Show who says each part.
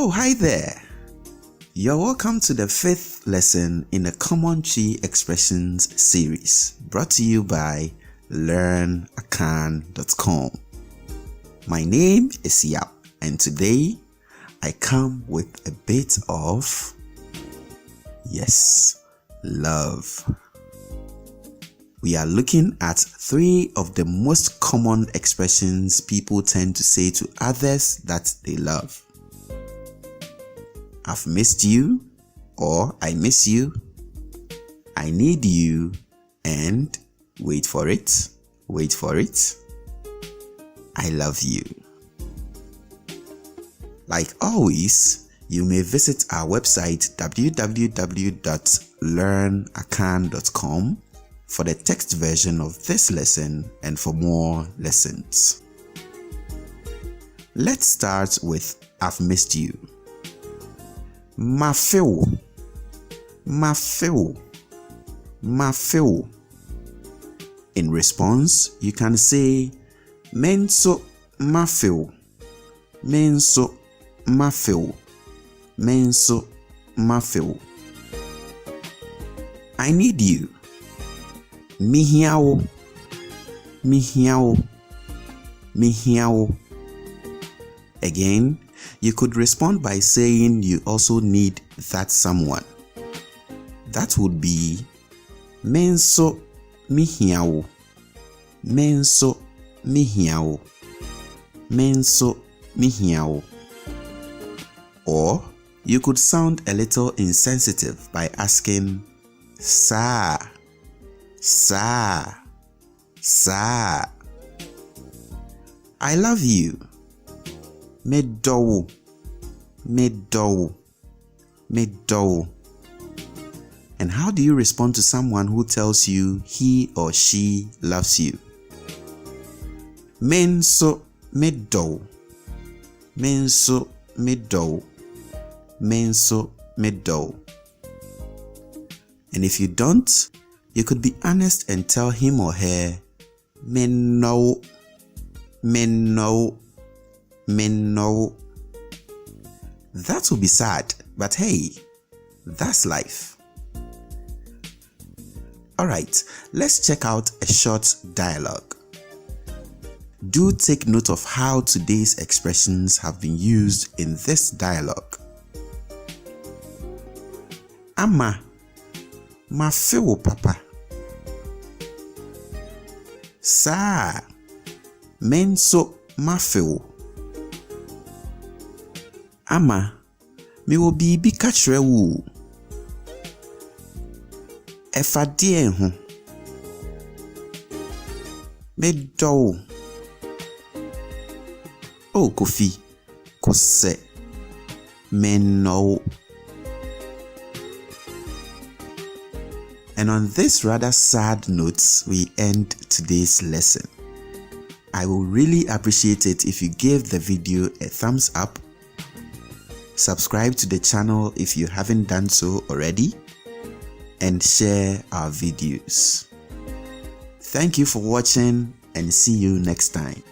Speaker 1: Oh, hi there. You're welcome to the 5th lesson in the Common Twi Expressions series, brought to you by LearnAkan.com. My name is Yap, and today I come with a bit of, love. We are looking at 3 of the most common expressions people tend to say to others that they love. I've missed you, or I miss you, I need you, and wait for it, I love you. Like always, you may visit our website www.learnakan.com for the text version of this lesson and for more lessons. Let's start with I've missed you. Mafeo. In response, you can say menso mafeo. I need you. Mihiao. Again, you could respond by saying you also need that someone. That would be menso mihiao. Or you could sound a little insensitive by asking sa. I love you. Medow. And how do you respond to someone who tells you he or she loves you? Menso medow. And if you don't, you could be honest and tell him or her menno. That would be sad, but hey, that's life. Alright, let's check out a short dialogue. Do take note of how today's expressions have been used in this dialogue. Ama, mafeo papa. Sa, menso mafeo. Ama, me wo bibi ka kyerɛ wo. Ɛfa deɛ ho. Medɔ wo. Oh, Kofi, kose, menno. And on this rather sad note, we end today's lesson. I will really appreciate it if you give the video a thumbs up, subscribe to the channel if you haven't done so already, and share our videos. Thank you for watching and see you next time.